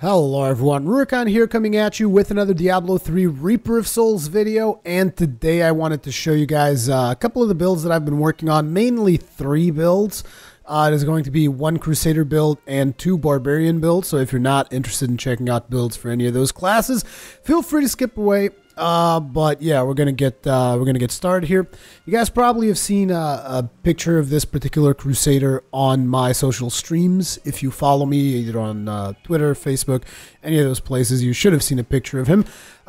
Hello everyone, Rurikhan here coming at you with another Diablo 3 Reaper of Souls video, and today I wanted to show you guys a couple of the builds that I've been working on, mainly 3 builds. It is going to be 1 Crusader build and 2 Barbarian builds, so if you're not interested in checking out builds for any of those classes, feel free to skip away. But yeah, we're gonna get started here. You guys probably have seen a picture of this particular Crusader on my social streams. If you follow me either on Twitter, Facebook, any of those places, you should have seen a picture of him.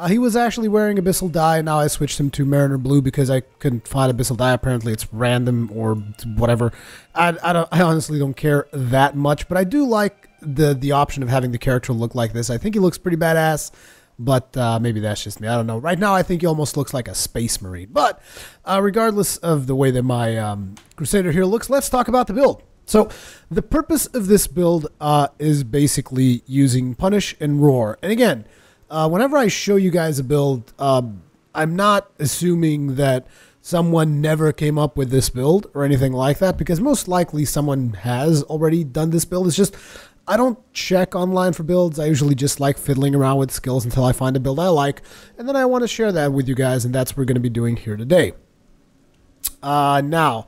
He was actually wearing Abyssal Dye. Now I switched him to Mariner Blue because I couldn't find Abyssal Dye. Apparently it's random or whatever. I honestly don't care that much, but I do like the option of having the character look like this. I think he looks pretty badass. But maybe that's just me. I don't know. Right now, I think he almost looks like a space marine. But regardless of the way that my Crusader here looks, let's talk about the build. So the purpose of this build is basically using Punish and Roar. And again, whenever I show you guys a build, I'm not assuming that someone never came up with this build or anything like that, because most likely someone has already done this build. It's just I don't check online for builds. I usually just like fiddling around with skills until I find a build I like, and then I want to share that with you guys, and that's what we're going to be doing here today. Now,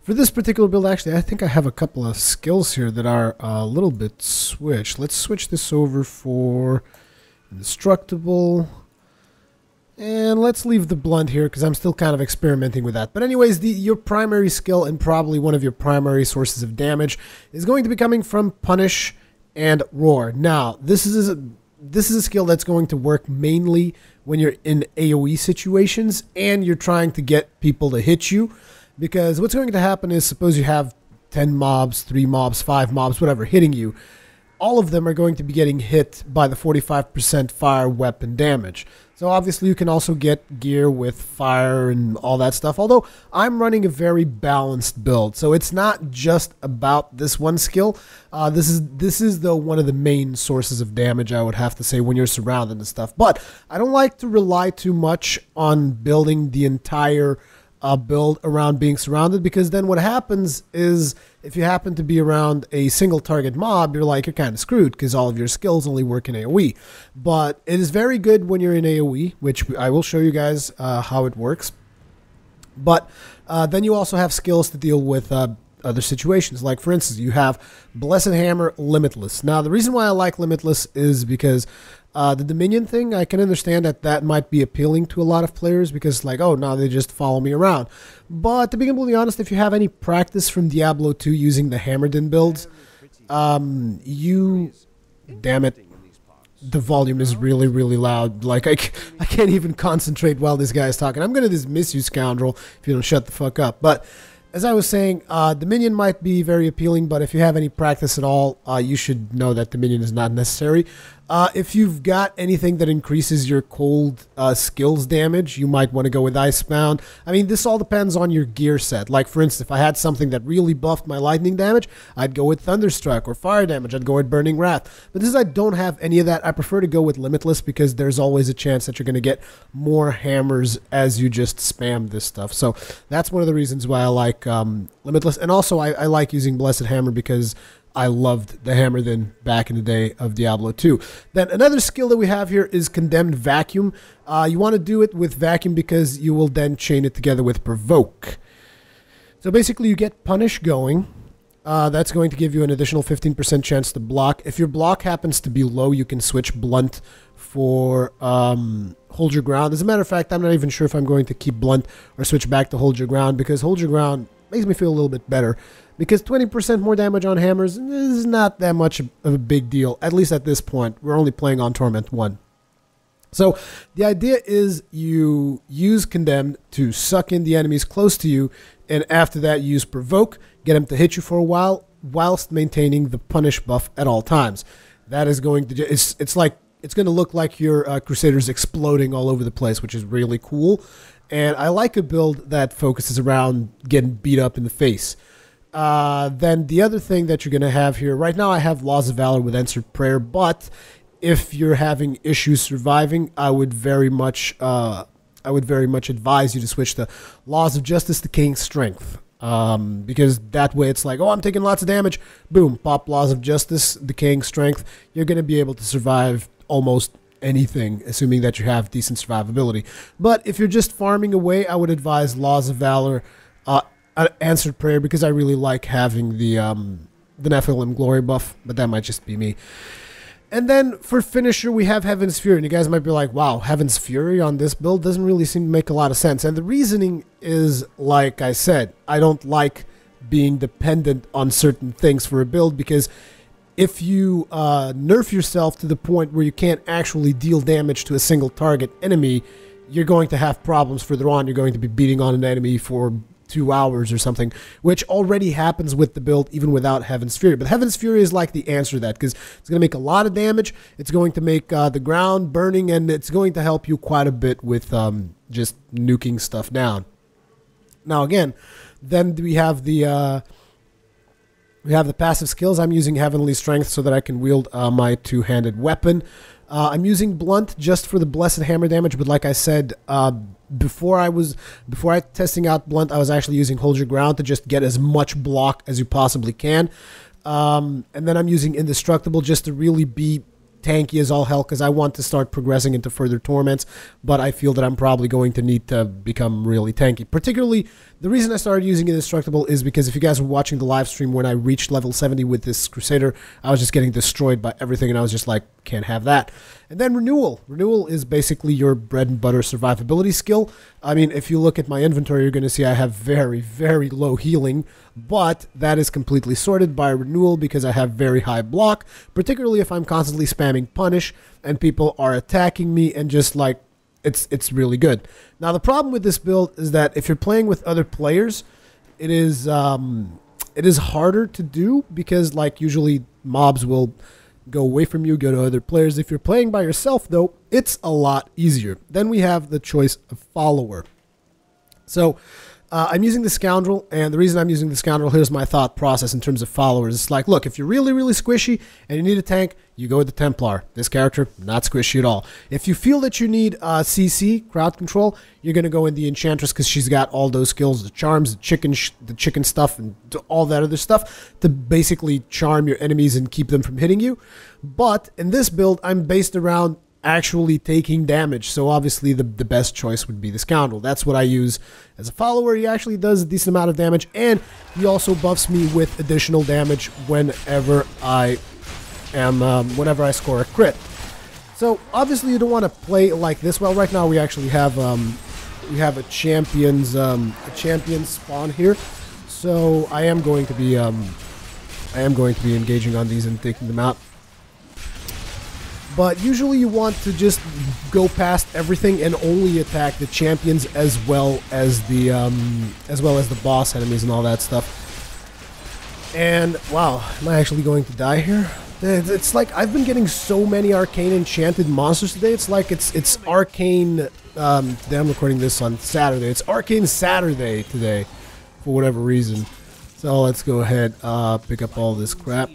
for this particular build, actually, I think I have a couple of skills here that are a little bit switched. Let's switch this over for Indestructible, and let's leave the Blunt here because I'm still kind of experimenting with that. But anyways, your primary skill and probably one of your primary sources of damage is going to be coming from Punish and Roar. Now, this is a skill that's going to work mainly when you're in AoE situations and you're trying to get people to hit you, because what's going to happen is, suppose you have 10 mobs, 3 mobs, 5 mobs, whatever, hitting you. All of them are going to be getting hit by the 45% fire weapon damage. So obviously you can also get gear with fire and all that stuff, although I'm running a very balanced build. So it's not just about this one skill. This is though one of the main sources of damage, I would have to say, when you're surrounded and stuff. But I don't like to rely too much on building the entire build around being surrounded, because then what happens is if you happen to be around a single target mob, you're kind of screwed because all of your skills only work in AoE. But it is very good when you're in AoE, which I will show you guys how it works. But then you also have skills to deal with other situations. Like, for instance, you have Blessed Hammer, Limitless. Now, the reason why I like Limitless is because the Dominion thing, I can understand that might be appealing to a lot of players, because like, oh, now they just follow me around. But to be completely honest, if you have any practice from Diablo 2 using the Hammerden builds, damn it, the volume is really, really loud. Like, I can't even concentrate while this guy is talking. I'm going to dismiss you, scoundrel, if you don't shut the fuck up. But as I was saying, Dominion might be very appealing, but if you have any practice at all, you should know that Dominion is not necessary. If you've got anything that increases your cold skills damage, you might want to go with Icebound. I mean, this all depends on your gear set. Like, for instance, if I had something that really buffed my lightning damage, I'd go with Thunderstruck, or fire damage, I'd go with Burning Wrath. But since I don't have any of that, I prefer to go with Limitless, because there's always a chance that you're going to get more hammers as you just spam this stuff. So that's one of the reasons why I like Limitless. And also, I like using Blessed Hammer because I loved the hammer then back in the day of Diablo 2. Then another skill that we have here is Condemned Vacuum. You want to do it with Vacuum because you will then chain it together with Provoke. So basically you get Punish going. That's going to give you an additional 15% chance to block. If your block happens to be low, you can switch Blunt for Hold Your Ground. As a matter of fact, I'm not even sure if I'm going to keep Blunt or switch back to Hold Your Ground, because Hold Your Ground makes me feel a little bit better, because 20% more damage on hammers is not that much of a big deal, at least at this point. We're only playing on Torment 1. So the idea is you use Condemned to suck in the enemies close to you, and after that you use Provoke, get them to hit you for a while, whilst maintaining the Punish buff at all times. That is going to, it's going to look like your Crusader's exploding all over the place, which is really cool. And I like a build that focuses around getting beat up in the face. Then the other thing that you're going to have here, right now I have Laws of Valor with Answered Prayer, but if you're having issues surviving, I would very much advise you to switch to Laws of Justice to King's Strength. because that way it's like, oh, I'm taking lots of damage. Boom, pop Laws of Justice, Decaying Strength. You're going to be able to survive almost anything, assuming that you have decent survivability. But if you're just farming away, I would advise Laws of Valor, Answered Prayer, because I really like having the Nephilim Glory buff, but that might just be me. And then for finisher, we have Heaven's Fury. And you guys might be like, wow, Heaven's Fury on this build doesn't really seem to make a lot of sense. And the reasoning is, like I said, I don't like being dependent on certain things for a build, because if you nerf yourself to the point where you can't actually deal damage to a single target enemy, you're going to have problems further on. You're going to be beating on an enemy for 2 hours or something, which already happens with the build even without Heaven's Fury. But Heaven's Fury is like the answer to that, because it's going to make a lot of damage, it's going to make the ground burning, and it's going to help you quite a bit with just nuking stuff down. Now again, then we have the passive skills. I'm using Heavenly Strength so that I can wield my two-handed weapon. I'm using Blunt just for the Blessed Hammer damage, but like I said, before I testing out Blunt, I was actually using Hold Your Ground to just get as much block as you possibly can. And then I'm using Indestructible just to really be tanky as all hell, because I want to start progressing into further torments, but I feel that I'm probably going to need to become really tanky. Particularly, the reason I started using Indestructible is because if you guys were watching the live stream when I reached level 70 with this Crusader, I was just getting destroyed by everything, and I was just like, can't have that. And then Renewal. Renewal is basically your bread and butter survivability skill. I mean, if you look at my inventory, you're going to see I have very, very low healing, but that is completely sorted by Renewal because I have very high block, particularly if I'm constantly spamming Punish and people are attacking me, and just like, it's really good. Now, the problem with this build is that if you're playing with other players, it is harder to do, because like usually mobs will go away from you, go to other players. If you're playing by yourself, though, it's a lot easier. Then we have the choice of follower. So I'm using the Scoundrel, and the reason I'm using the Scoundrel, here's my thought process in terms of followers. It's like, look, if you're really, really squishy and you need a tank, you go with the Templar. This character, not squishy at all. If you feel that you need CC, crowd control, you're going to go in the Enchantress, because she's got all those skills, the charms, the chicken stuff, and all that other stuff to basically charm your enemies and keep them from hitting you. But in this build, I'm based around actually taking damage, so obviously the best choice would be the Scoundrel. That's what I use as a follower. He actually does a decent amount of damage, and he also buffs me with additional damage whenever I score a crit. So obviously you don't want to play like this. Well, right now we actually have a champion spawn here, so I am going to be engaging on these and taking them out. But usually you want to just go past everything and only attack the champions as well as the boss enemies and all that stuff. And wow, am I actually going to die here? It's like I've been getting so many arcane enchanted monsters today. It's like it's arcane. Today I'm recording this on Saturday. It's Arcane Saturday today, for whatever reason. So let's go ahead, pick up all this crap.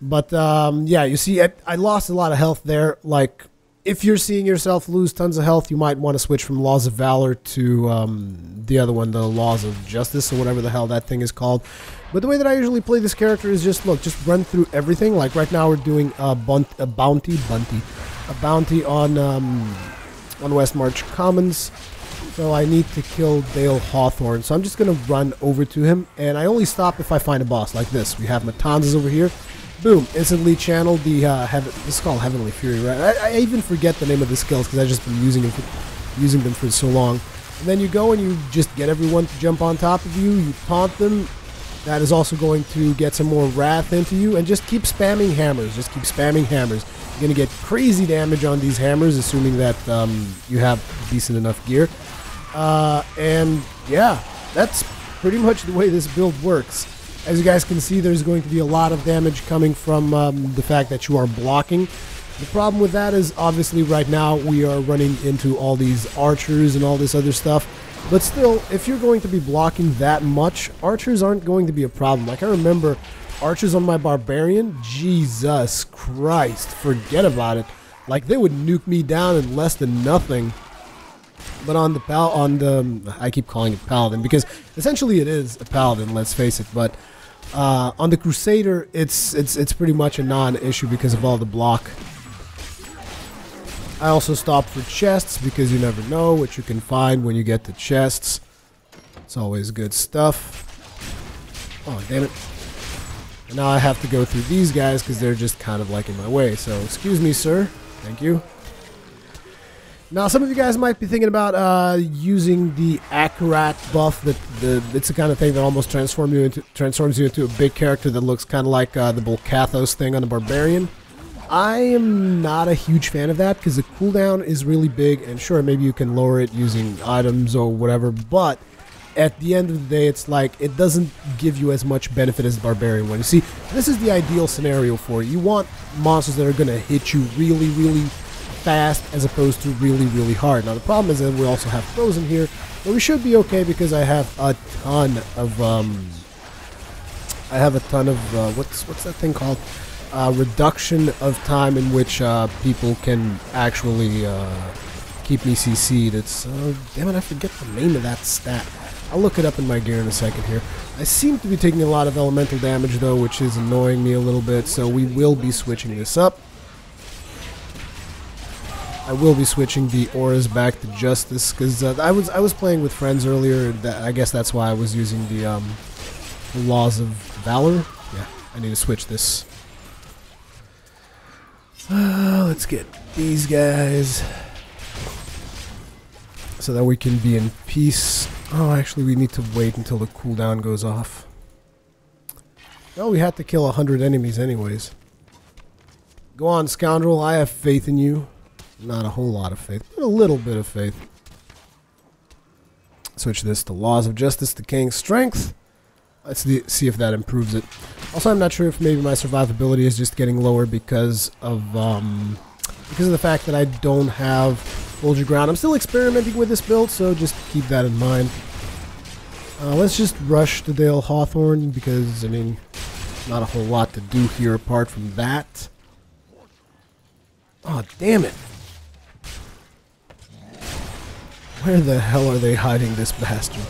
But yeah, you see, I lost a lot of health there. Like, if you're seeing yourself lose tons of health, you might want to switch from Laws of Valor to the other one, the Laws of Justice, or whatever the hell that thing is called. But the way that I usually play this character is just, look, just run through everything. Like right now we're doing a bounty on West March Commons. So I need to kill Dale Hawthorne. So I'm just going to run over to him, and I only stop if I find a boss like this. We have Matanzas over here. Boom, instantly channel the, this is called Heavenly Fury, right? I even forget the name of the skills because I've just been using them for so long. And then you go and you just get everyone to jump on top of you, you taunt them. That is also going to get some more wrath into you, and just keep spamming hammers, just keep spamming hammers. You're going to get crazy damage on these hammers, assuming that you have decent enough gear. And yeah, that's pretty much the way this build works. As you guys can see, there's going to be a lot of damage coming from the fact that you are blocking. The problem with that is, obviously, right now we are running into all these archers and all this other stuff. But still, if you're going to be blocking that much, archers aren't going to be a problem. Like, I remember archers on my Barbarian, Jesus Christ, forget about it. Like, they would nuke me down in less than nothing. But on the I keep calling it Paladin because essentially it is a Paladin, let's face it. But on the Crusader, it's pretty much a non-issue because of all the block. I also stopped for chests because you never know what you can find when you get to chests. It's always good stuff. Oh, damn it. And now I have to go through these guys because they're just kind of like in my way. So, excuse me, sir. Thank you. Now, some of you guys might be thinking about using the Accurate buff. It's the kind of thing that almost transforms you into a big character that looks kind of like the Volcathos thing on the Barbarian. I am not a huge fan of that because the cooldown is really big, and sure, maybe you can lower it using items or whatever, but at the end of the day, it's like it doesn't give you as much benefit as the Barbarian one. You see, this is the ideal scenario for it. You want monsters that are going to hit you really, really fast as opposed to really, really hard. Now, the problem is that we also have Frozen here, but we should be okay because I have a ton of, what's that thing called? Reduction of time in which people can actually keep me CC'd. It's, damn it, I forget the name of that stat. I'll look it up in my gear in a second here. I seem to be taking a lot of elemental damage though, which is annoying me a little bit, so we will be switching this up. I will be switching the auras back to Justice, because I was playing with friends earlier, I guess that's why I was using the Laws of Valor. Yeah, I need to switch this. Let's get these guys so that we can be in peace. Oh, actually, we need to wait until the cooldown goes off. No, we had to kill 100 enemies anyways. Go on, scoundrel. I have faith in you. Not a whole lot of faith, but a little bit of faith. Switch this to Laws of Justice to King's Strength. Let's see if that improves it. Also, I'm not sure if maybe my survivability is just getting lower because of the fact that I don't have Hold Your Ground. I'm still experimenting with this build, so just keep that in mind. Let's just rush to Dale Hawthorne because, I mean, not a whole lot to do here apart from that. Oh, damn it. Where the hell are they hiding this bastard?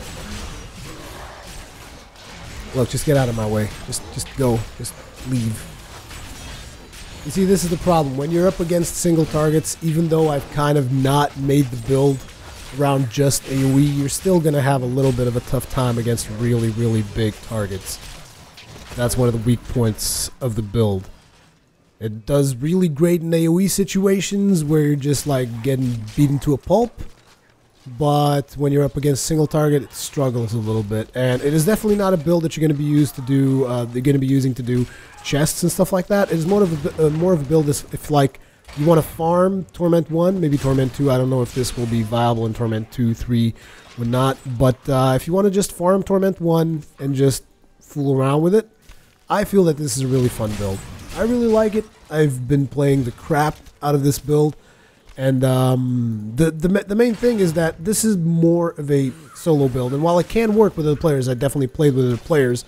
Look, just get out of my way. Just go. Just leave. You see, this is the problem. When you're up against single targets, even though I've kind of not made the build around just AoE, you're still going to have a little bit of a tough time against really, really big targets. That's one of the weak points of the build. It does really great in AoE situations where you're just like getting beaten to a pulp. But when you're up against single target, it struggles a little bit, and it is definitely not a build that you're going to be using to do chests and stuff like that. It is more of a build if like you want to farm Torment 1, maybe Torment 2. I don't know if this will be viable in Torment 2, 3, or not. But if you want to just farm Torment 1 and just fool around with it, I feel that this is a really fun build. I really like it. I've been playing the crap out of this build. And the main thing is that this is more of a solo build, and while it can work with other players, I definitely played with other players.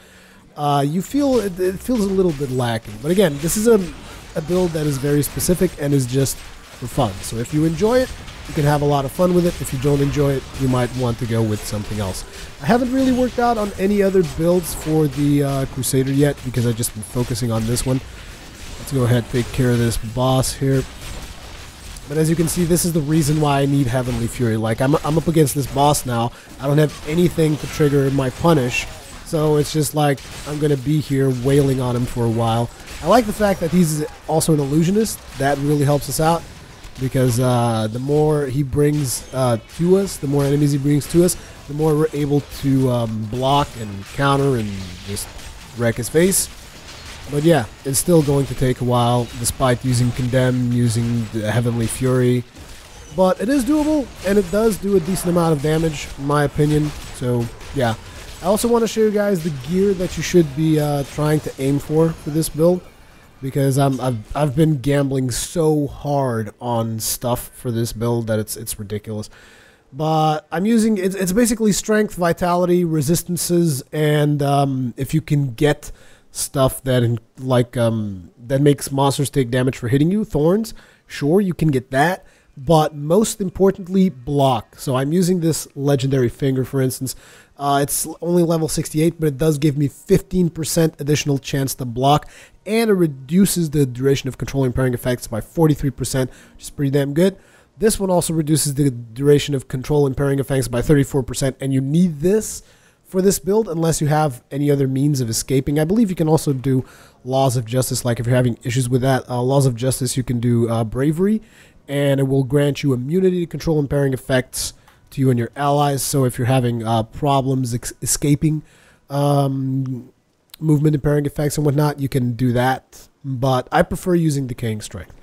You feel it feels a little bit lacking. But again, this is a build that is very specific and is just for fun. So if you enjoy it, you can have a lot of fun with it. If you don't enjoy it, you might want to go with something else. I haven't really worked out on any other builds for the Crusader yet because I've just been focusing on this one. Let's go ahead and take care of this boss here. But as you can see, this is the reason why I need Heavenly Fury. Like, I'm up against this boss now. I don't have anything to trigger my punish. So it's just like, I'm going to be here wailing on him for a while. I like the fact that he's also an illusionist. That really helps us out. Because the more he brings to us, the more enemies he brings to us, the more we're able to block and counter and just wreck his face. But yeah, it's still going to take a while, despite using Condemn, using the Heavenly Fury. But it is doable, and it does do a decent amount of damage, in my opinion. So yeah, I also want to show you guys the gear that you should be trying to aim for this build. Because I've been gambling so hard on stuff for this build that it's ridiculous. But I'm using, it's basically strength, vitality, resistances, and if you can get stuff that that makes monsters take damage for hitting you, thorns, sure, you can get that. but most importantly, block. So I'm using this legendary finger, for instance. It's only level 68, but it does give me 15% additional chance to block, and it reduces the duration of controlling parrying effects by 43%, which is pretty damn good. This one also reduces the duration of control and parrying effects by 34%, and you need this for this build unless you have any other means of escaping. I believe you can also do Laws of Justice, like if you're having issues with that. Laws of Justice, you can do Bravery, and it will grant you immunity to control and parrying effects to you and your allies. So if you're having problems escaping movement and parrying effects and whatnot, you can do that. But I prefer using Decaying Strength.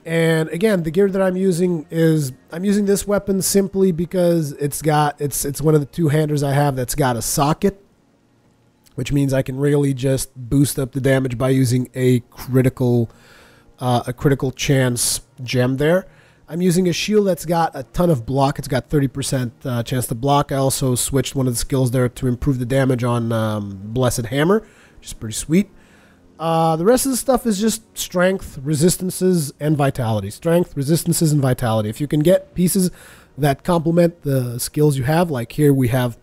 And again, the gear that I'm using is, I'm using this weapon simply because it's one of the two-handers I have that's got a socket, which means I can really just boost up the damage by using a critical chance gem there. I'm using a shield that's got a ton of block. It's got 30% chance to block. I also switched one of the skills there to improve the damage on Blessed Hammer, which is pretty sweet. The rest of the stuff is just strength, resistances, and vitality. Strength, resistances, and vitality. If you can get pieces that complement the skills you have, like here we have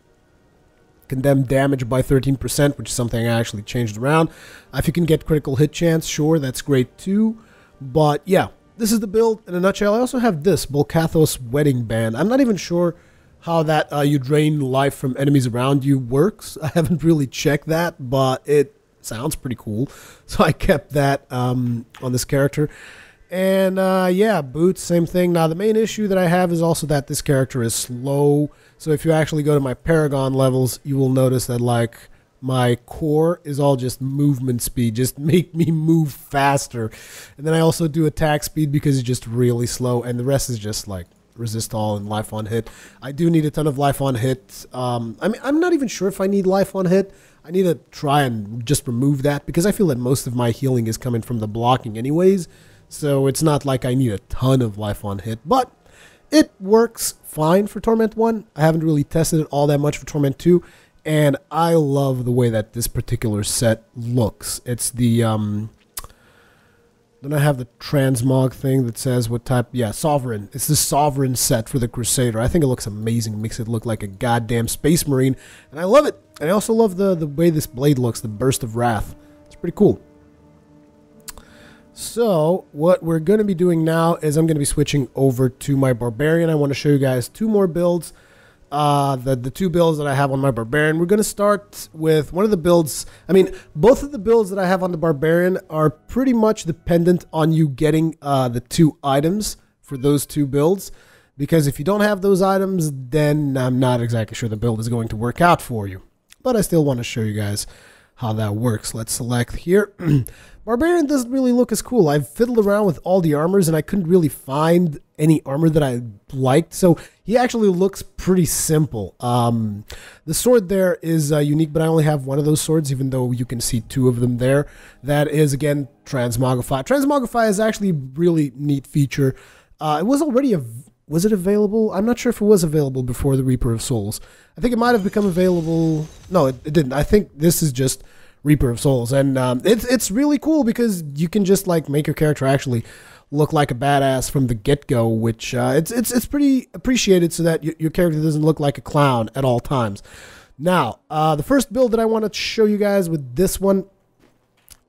condemned damage by 13%, which is something I actually changed around. If you can get critical hit chance, sure, that's great too. But yeah, this is the build in a nutshell. I also have this, Bolkathos Wedding Band. I'm not even sure how that you drain life from enemies around you works. I haven't really checked that, but it sounds pretty cool. So I kept that on this character. And yeah, boots, same thing. Now the main issue that I have is also that this character is slow. So if you actually go to my Paragon levels, you will notice that like my core is all just movement speed, just make me move faster. And then I also do attack speed because it's just really slow, and the rest is just like resist all and life on hit. I do need a ton of life on hit. I mean, I'm not even sure if I need life on hit. I need to try and just remove that because I feel that most of my healing is coming from the blocking anyways. So it's not like I need a ton of life on hit, but it works fine for Torment 1. I haven't really tested it all that much for Torment 2. And I love the way that this particular set looks. It's the, then I have the transmog thing that says what type, yeah, Sovereign. It's the Sovereign set for the Crusader. I think it looks amazing. Makes it look like a goddamn Space Marine. And I love it. And I also love the way this blade looks, the Burst of Wrath. It's pretty cool. So, what we're going to be doing now is I'm going to be switching over to my Barbarian. I want to show you guys two more builds. The two builds that I have on my Barbarian. We're going to start with one of the builds. I mean, both of the builds that I have on the Barbarian are pretty much dependent on you getting the two items for those two builds. Because if you don't have those items, then I'm not exactly sure the build is going to work out for you. But I still want to show you guys how that works. Let's select here. Barbarian doesn't really look as cool. I've fiddled around with all the armors and I couldn't really find any armor that I liked. So he actually looks pretty simple. The sword there is unique, but I only have one of those swords, even though you can see two of them there. That is, again, Transmogrify. Transmogrify is actually a really neat feature. It was already was it available? I'm not sure if it was available before the Reaper of Souls. I think it might have become available. No, it didn't. I think this is just Reaper of Souls, and it's really cool because you can just like make your character actually look like a badass from the get-go, which it's pretty appreciated so that your character doesn't look like a clown at all times. Now, the first build that I want to show you guys with this one,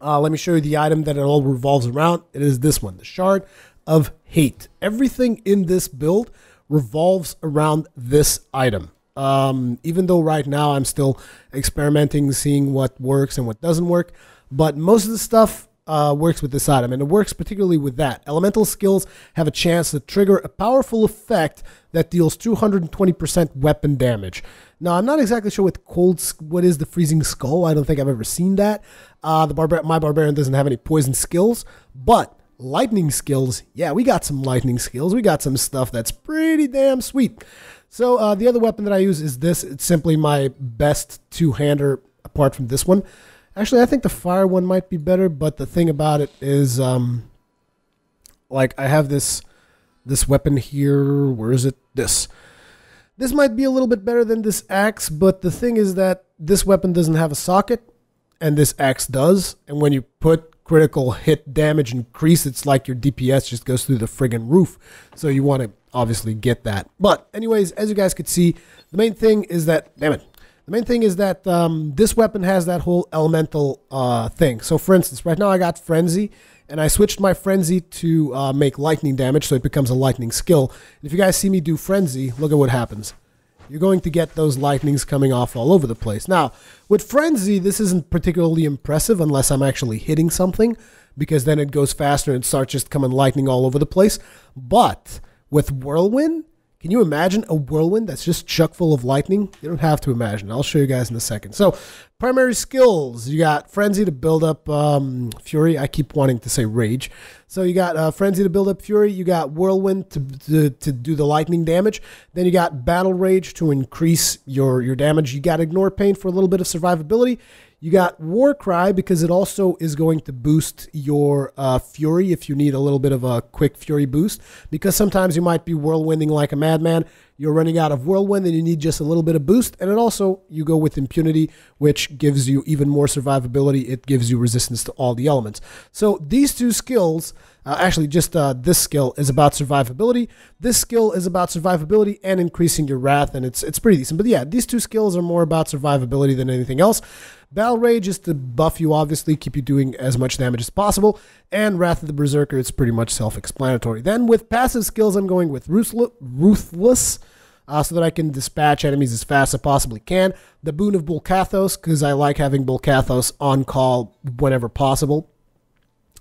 let me show you the item that it all revolves around. It is this one, the Shard of Hate. Everything in this build revolves around this item. Even though right now I'm still experimenting, seeing what works and what doesn't work, but most of the stuff works with this item, and it works particularly with that. Elemental skills have a chance to trigger a powerful effect that deals 220% weapon damage. Now, I'm not exactly sure what is the Freezing Skull. I don't think I've ever seen that. My Barbarian doesn't have any poison skills, but lightning skills, yeah, we got some lightning skills. We got some stuff that's pretty damn sweet. So the other weapon that I use is this. It's simply my best two-hander apart from this one. Actually, I think the fire one might be better, but the thing about it is, like, I have this weapon here. Where is it? This might be a little bit better than this axe, but the thing is that this weapon doesn't have a socket, and this axe does. And when you put critical hit damage increase, it's like your DPS just goes through the friggin' roof. So you want to obviously get that. But anyways, as you guys could see, the main thing is that, this weapon has that whole elemental thing. So for instance, right now I got Frenzy, and I switched my Frenzy to make lightning damage, so it becomes a lightning skill. And if you guys see me do Frenzy, look at what happens. You're going to get those lightnings coming off all over the place. Now, with Frenzy, this isn't particularly impressive unless I'm actually hitting something, because then it goes faster and starts just coming lightning all over the place. But with Whirlwind, can you imagine a whirlwind that's just chock full of lightning? You don't have to imagine. I'll show you guys in a second. So, primary skills. You got Frenzy to build up Fury. I keep wanting to say Rage. So you got Frenzy to build up Fury. You got Whirlwind to do the lightning damage. Then you got Battle Rage to increase your damage. You got Ignore Pain for a little bit of survivability. You got War Cry because it also is going to boost your Fury if you need a little bit of a quick Fury boost. Because sometimes you might be whirlwinding like a madman. You're running out of Whirlwind and you need just a little bit of boost. And it also, you go with Impunity, which gives you even more survivability. It gives you resistance to all the elements. So these two skills, this skill is about survivability. This skill is about survivability and increasing your wrath, and it's pretty decent. But yeah, these two skills are more about survivability than anything else. Battle Rage is to buff you, obviously, keep you doing as much damage as possible. And Wrath of the Berserker, it's pretty much self-explanatory. Then with passive skills, I'm going with Ruthless, so that I can dispatch enemies as fast as I possibly can. The Boon of Bulkathos, because I like having Bulkathos on call whenever possible.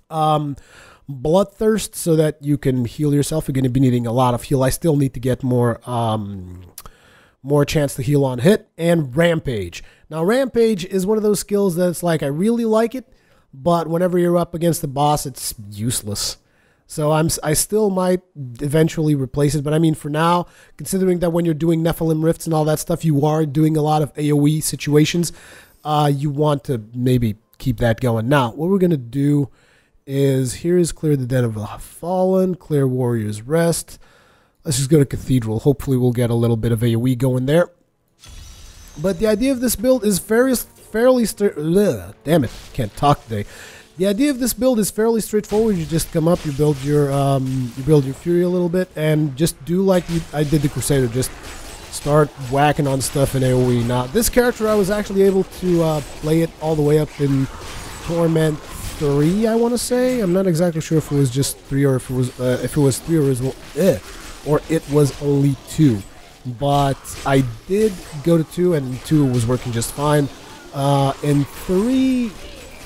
Bloodthirst, so that you can heal yourself. You're going to be needing a lot of heal. I still need to get more chance to heal on hit. And Rampage. Now, Rampage is one of those skills that's like, I really like it, but whenever you're up against the boss, it's useless. So I still might eventually replace it, but I mean, for now, considering that when you're doing Nephilim Rifts and all that stuff, you are doing a lot of AoE situations, you want to maybe keep that going. Now, what we're going to do is, here is Clear the Den of the Fallen, Clear Warrior's Rest. Let's just go to Cathedral. Hopefully we'll get a little bit of AoE going there. But the idea of this build is damn it, can't talk today. The idea of this build is fairly straightforward. You just come up, you build your Fury a little bit, and just do like I did the Crusader. Just start whacking on stuff in AoE. Now, this character I was actually able to play it all the way up in Torment 3, I want to say. I'm not exactly sure if it was just 3 or if it was 3 or it was only 2. But I did go to 2, and 2 was working just fine. In 3,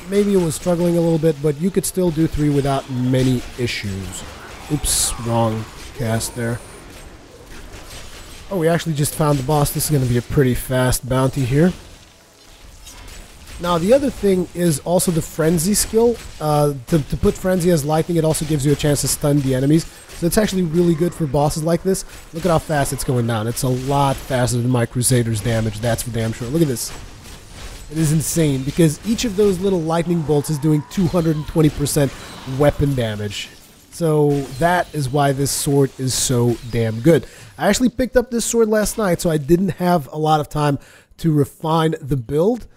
maybe it was struggling a little bit, but you could still do 3 without many issues. Oops, wrong cast there. Oh, we actually just found the boss. This is going to be a pretty fast bounty here. Now, the other thing is also the Frenzy skill. To put Frenzy as lightning, it also gives you a chance to stun the enemies. So it's actually really good for bosses like this. Look at how fast it's going down. It's a lot faster than my Crusader's damage, that's for damn sure. Look at this. It is insane, because each of those little lightning bolts is doing 220% weapon damage. So that is why this sword is so damn good. I actually picked up this sword last night, so I didn't have a lot of time to refine the build.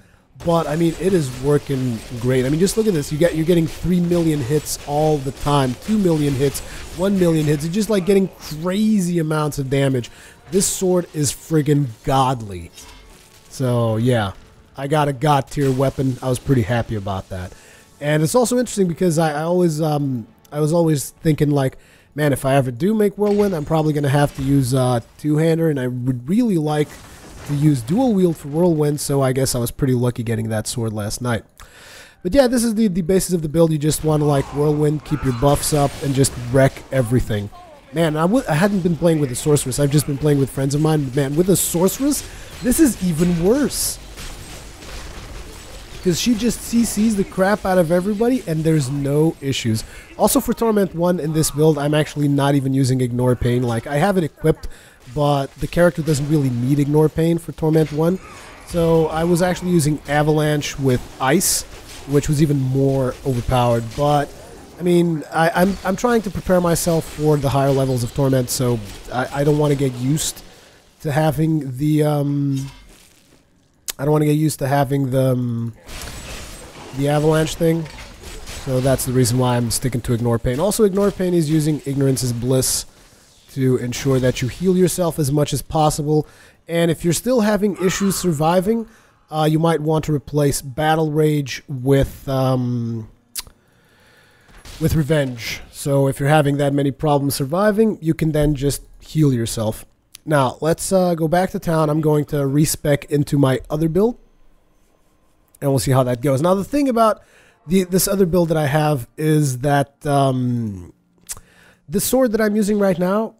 But, I mean, it is working great. I mean, just look at this. You're getting 3 million hits all the time. 2 million hits, 1 million hits. You're just, like, getting crazy amounts of damage. This sword is friggin' godly. So, yeah. I got a god tier weapon. I was pretty happy about that. And it's also interesting because I was always thinking, like, man, if I ever do make Whirlwind, I'm probably going to have to use two-hander. And I would really like to use dual wield for Whirlwind, so I guess I was pretty lucky getting that sword last night. But yeah, this is the basis of the build. You just want to like Whirlwind, keep your buffs up, and just wreck everything. Man, I hadn't been playing with a sorceress. I've just been playing with friends of mine. Man, with a sorceress, this is even worse. Because she just CCs the crap out of everybody, and there's no issues. Also for Torment 1 in this build, I'm actually not even using Ignore Pain. Like, I have it equipped, but the character doesn't really need Ignore Pain for Torment 1. So I was actually using Avalanche with Ice, which was even more overpowered. But, I mean, I'm trying to prepare myself for the higher levels of Torment, so I don't want to get used to having the... I don't want to get used to having the avalanche thing. So that's the reason why I'm sticking to Ignore Pain. Also, Ignore Pain is using Ignorance is Bliss to ensure that you heal yourself as much as possible. And if you're still having issues surviving, you might want to replace Battle Rage with Revenge. So if you're having that many problems surviving, you can then just heal yourself. Now, let's go back to town. I'm going to respec into my other build, and we'll see how that goes. Now, the thing about this other build that I have is that the sword that I'm using right now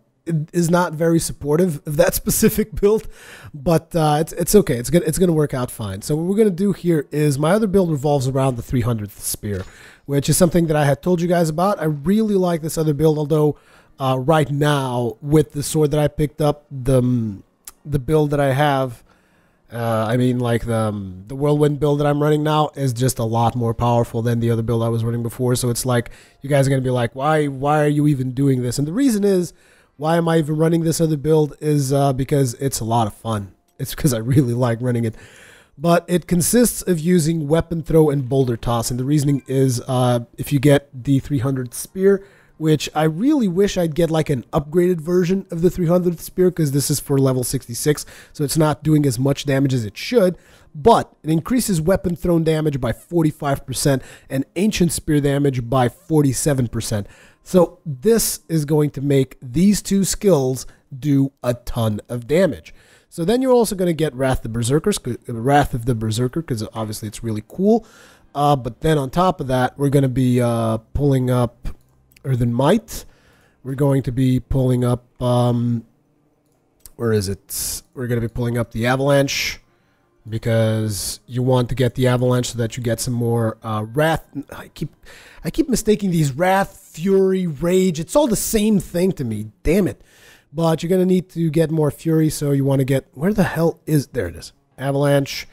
is not very supportive of that specific build, but it's okay. It's gonna work out fine. So what we're gonna do here is my other build revolves around the 300th spear, which is something that I had told you guys about. I really like this other build, although right now with the sword that I picked up, the build that I have, I mean, like the whirlwind build that I'm running now is just a lot more powerful than the other build I was running before. So it's like you guys are gonna be like, why are you even doing this? And the reason is, why am I even running this other build is because it's a lot of fun. It's because I really like running it. But it consists of using weapon throw and boulder toss. And the reasoning is if you get the 300th spear, which I really wish I'd get like an upgraded version of the 300th spear, because this is for level 66. So it's not doing as much damage as it should. But it increases weapon thrown damage by 45% and ancient spear damage by 47%. So this is going to make these two skills do a ton of damage. So then you're also going to get Wrath of the Berserker, because obviously it's really cool. But then on top of that, we're going to be pulling up Earthen Might. We're going to be pulling up, where is it? We're going to be pulling up the Avalanche, because you want to get the Avalanche so that you get some more Wrath. I keep mistaking these Wrath, Fury, Rage. It's all the same thing to me. Damn it. But you're going to need to get more Fury, so you want to get... Where the hell is... There it is. Avalanche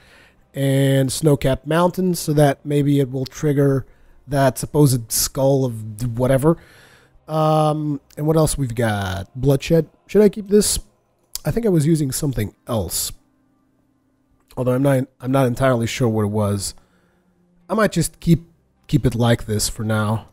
and Snowcapped Mountain, so that maybe it will trigger that supposed skull of whatever. And what else we've got? Bloodshed. Should I keep this? I think I was using something else. Although I'm not entirely sure what it was. I might just keep it like this for now.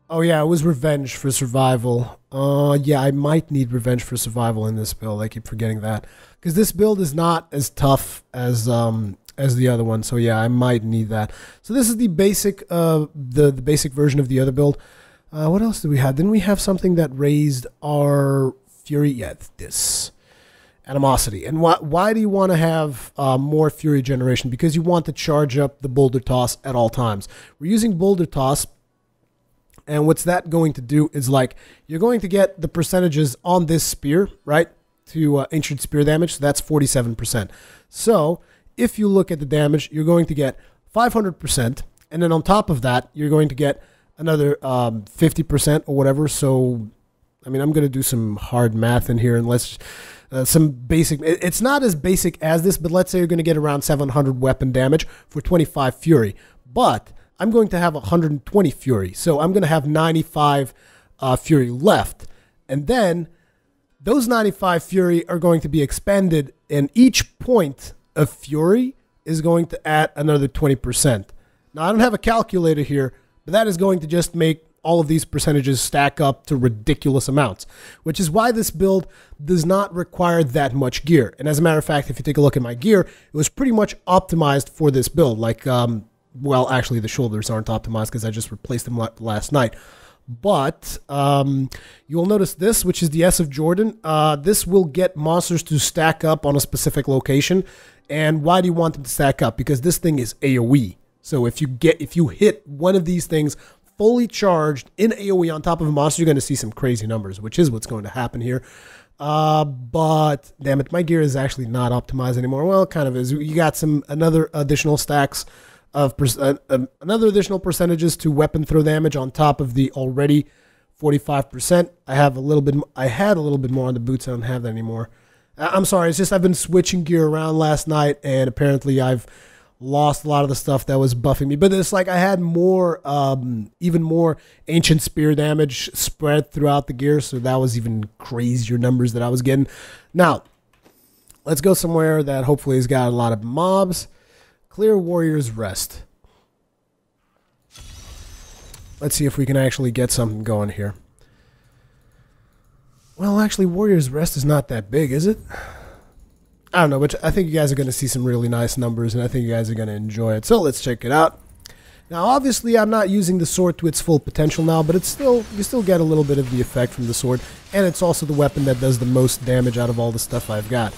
Oh yeah, it was Revenge for Survival. Yeah, I might need Revenge for Survival in this build. I keep forgetting that, because this build is not as tough as the other one. So yeah, I might need that. So this is the basic the basic version of the other build. What else did we have? Didn't we have something that raised our Fury? Yeah, this. Animosity. And why do you want to have more Fury generation? Because you want to charge up the Boulder Toss at all times. We're using Boulder Toss, and what's that going to do is, like, you're going to get the percentages on this spear, right, to ancient spear damage. So that's 47%. So if you look at the damage, you're going to get 500%, and then on top of that, you're going to get another 50% or whatever. So, I mean, I'm going to do some hard math in here, and let's... some basic, it's not as basic as this, but let's say you're going to get around 700 weapon damage for 25 Fury. But I'm going to have 120 Fury, so I'm going to have 95 Fury left. And then those 95 Fury are going to be expended, and each point of Fury is going to add another 20%. Now, I don't have a calculator here, but that is going to just make all of these percentages stack up to ridiculous amounts, which is why this build does not require that much gear. And as a matter of fact, if you take a look at my gear, it was pretty much optimized for this build. Like, well, actually the shoulders aren't optimized because I just replaced them last night. But you will notice this, which is the S of Jordan. This will get monsters to stack up on a specific location. And why do you want them to stack up? Because this thing is AoE. So if you hit one of these things fully charged in AoE on top of a monster, you're going to see some crazy numbers, which is what's going to happen here. But damn it, my gear is actually not optimized anymore. Well, it kind of is. You got another additional stacks of another additional percentages to weapon throw damage on top of the already 45%. I had a little bit more on the boots. I don't have that anymore. I'm sorry. It's just I've been switching gear around last night, and apparently I've lost a lot of the stuff that was buffing me. But it's like I had more, even more ancient spear damage spread throughout the gear, so that was even crazier numbers that I was getting. Now, let's go somewhere that hopefully has got a lot of mobs. Clear Warrior's Rest. Let's see if we can actually get something going here. Well, actually, Warrior's Rest is not that big, is it? I don't know, but I think you guys are going to see some really nice numbers, and I think you guys are going to enjoy it. So let's check it out. Now, obviously, I'm not using the sword to its full potential now, but it's still, you still get a little bit of the effect from the sword, and it's also the weapon that does the most damage out of all the stuff I've got.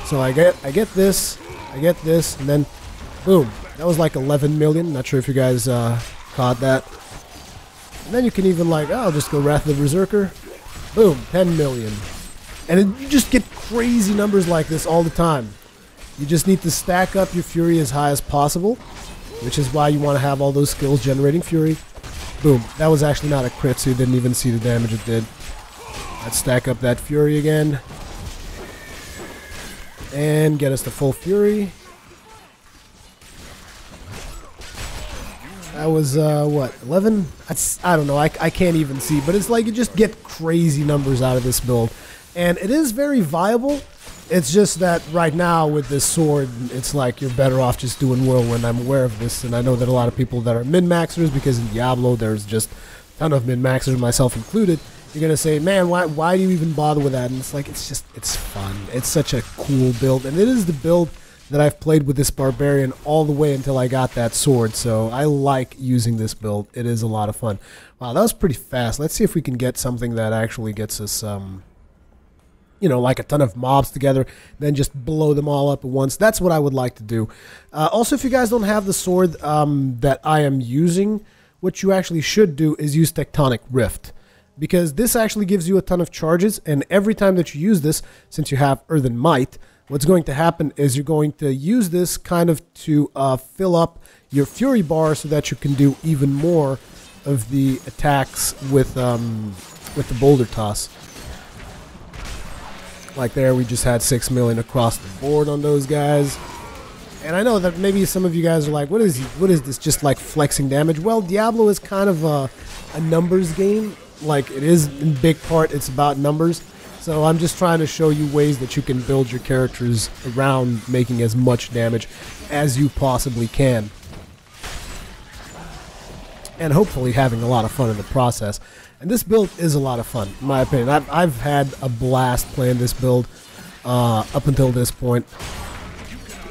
So I get this, and then boom. That was like 11 million. Not sure if you guys caught that. And then you can even like, oh, I'll just go Wrath of the Berserker. Boom, 10 million. And you just get crazy numbers like this all the time. You just need to stack up your Fury as high as possible, which is why you want to have all those skills generating Fury. Boom. That was actually not a crit, so you didn't even see the damage it did. Let's stack up that Fury again. And get us to full Fury. That was, what, 11? I don't know, I can't even see, but it's like you just get crazy numbers out of this build. And it is very viable. It's just that right now with this sword, it's like you're better off just doing Whirlwind. I'm aware of this, and I know that a lot of people that are min-maxers, because in Diablo there's just a ton of min-maxers, myself included, you're going to say, man, why do you even bother with that? And it's like, it's fun. It's such a cool build, and it is the build that I've played with this Barbarian all the way until I got that sword, so I like using this build. It is a lot of fun. Wow, that was pretty fast. Let's see if we can get something that actually gets us, you know, like a ton of mobs together, then just blow them all up at once. That's what I would like to do. Also, if you guys don't have the sword that I am using, what you actually should do is use Tectonic Rift, because this actually gives you a ton of charges, and every time that you use this, since you have Earthen Might, what's going to happen is you're going to use this kind of to fill up your Fury bar so that you can do even more of the attacks with the Boulder Toss. Like there, we just had 6 million across the board on those guys. And I know that maybe some of you guys are like, what is this, just like flexing damage? Well, Diablo is kind of a numbers game. Like, it is in big part, it's about numbers. So I'm just trying to show you ways that you can build your characters around making as much damage as you possibly can. And hopefully having a lot of fun in the process. And this build is a lot of fun, in my opinion. I've had a blast playing this build up until this point.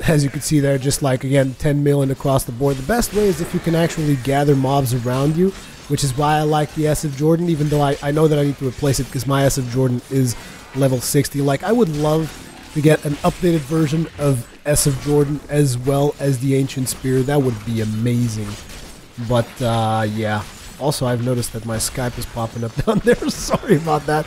As you can see there, just like, again, 10 million across the board. The best way is if you can actually gather mobs around you, which is why I like the S of Jordan, even though I know that I need to replace it because my S of Jordan is level 60. Like, I would love to get an updated version of S of Jordan as well as the Ancient Spear. That would be amazing. But, yeah. Also, I've noticed that my Skype is popping up down there. Sorry about that.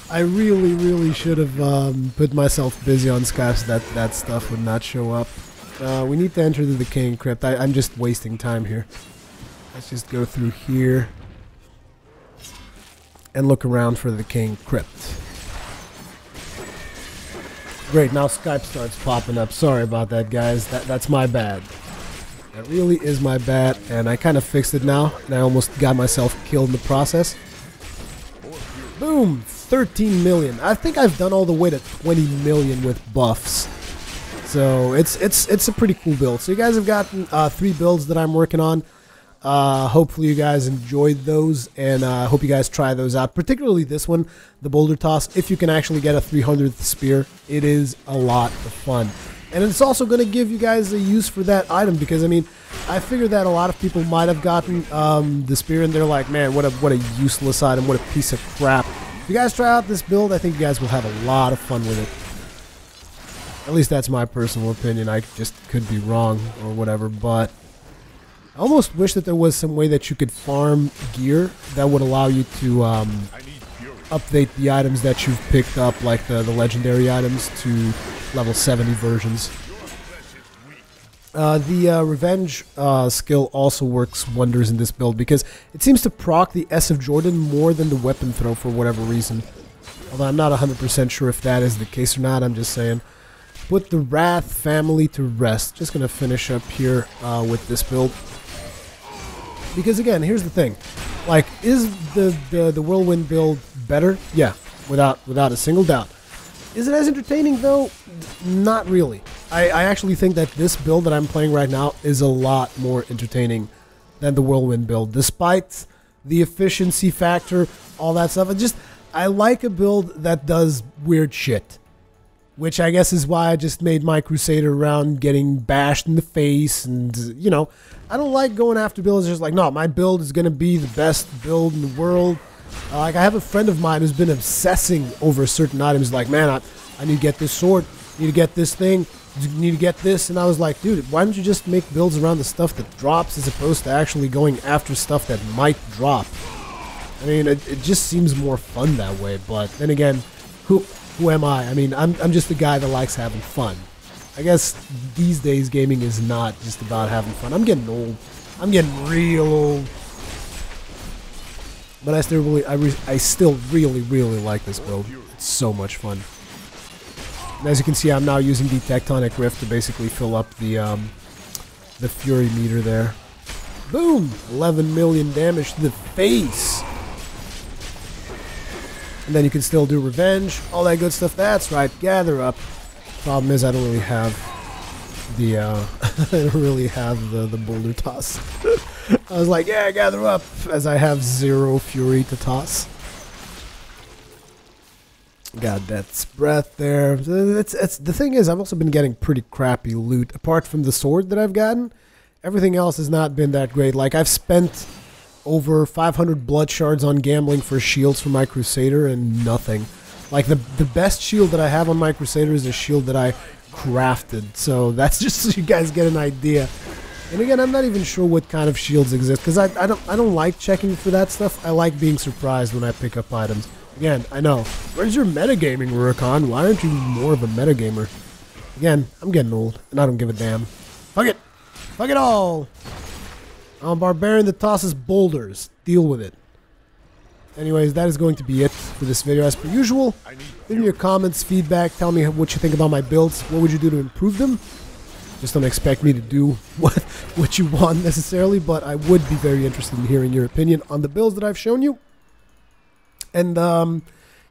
I really should have put myself busy on Skype so that stuff would not show up. We need to enter the Decaying Crypt. I'm just wasting time here. Let's just go through here and look around for the Decaying Crypt. Great, now Skype starts popping up. Sorry about that, guys. That's my bad. That really is my bad, and I kind of fixed it now, and I almost got myself killed in the process. Boom! 13 million. I think I've done all the way to 20 million with buffs. So it's a pretty cool build. So you guys have gotten 3 builds that I'm working on. Hopefully you guys enjoyed those, and I hope you guys try those out, particularly this one, the Boulder Toss. If you can actually get a 300th spear, it is a lot of fun. And it's also going to give you guys a use for that item, because I mean, I figure that a lot of people might have gotten the spear and they're like, man, what a useless item, what a piece of crap. If you guys try out this build, I think you guys will have a lot of fun with it. At least that's my personal opinion. I just could be wrong or whatever, but I almost wish that there was some way that you could farm gear that would allow you to update the items that you've picked up, like the legendary items, to level 70 versions. The Revenge skill also works wonders in this build, because it seems to proc the S of Jordan more than the weapon throw for whatever reason. Although I'm not 100% sure if that is the case or not, I'm just saying. Put the Wrath family to rest. Just going to finish up here with this build. Because again, here's the thing. Like, is the Whirlwind build better? Yeah, without a single doubt. Is it as entertaining though? Not really. I actually think that this build that I'm playing right now is a lot more entertaining than the Whirlwind build, despite the efficiency factor, all that stuff. I like a build that does weird shit. Which I guess is why I just made my Crusader around getting bashed in the face. And, you know, I don't like going after builds just like, no, my build is going to be the best build in the world. Like, I have a friend of mine who's been obsessing over certain items. Like, man, I need to get this sword. I need to get this thing. I need to get this. And I was like, dude, why don't you just make builds around the stuff that drops as opposed to actually going after stuff that might drop? I mean, it just seems more fun that way. But then again, who am I? I mean, I'm just a guy that likes having fun. I guess these days gaming is not just about having fun. I'm getting old. I'm getting real old. But I still really like this build. It's so much fun. And as you can see, I'm now using the Tectonic Rift to basically fill up the Fury meter there. Boom! 11 million damage to the face. And then you can still do revenge, all that good stuff. That's right, gather up. Problem is, I don't really have the the boulder toss. I was like, yeah, gather up, as I have 0 fury to toss. Got Death's Breath there. It's the thing is, I've also been getting pretty crappy loot. Apart from the sword that I've gotten, everything else has not been that great. Like, I've spent over 500 blood shards on gambling for shields for my Crusader and nothing. Like, the best shield that I have on my Crusader is a shield that I crafted. So that's just so you guys get an idea. And again, I'm not even sure what kind of shields exist, because I don't like checking for that stuff. I like being surprised when I pick up items. Again, I know. Where's your metagaming, Rurikhan? Why aren't you more of a metagamer? Again, I'm getting old, and I don't give a damn. Fuck it! Fuck it all! I'm a barbarian that tosses boulders. Deal with it. Anyways, that is going to be it for this video. As per usual, leave me your comments, feedback, tell me what you think about my builds. What would you do to improve them? Just don't expect me to do what you want necessarily, but I would be very interested in hearing your opinion on the builds that I've shown you. And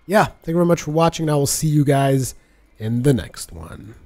yeah, thank you very much for watching, and I will see you guys in the next one.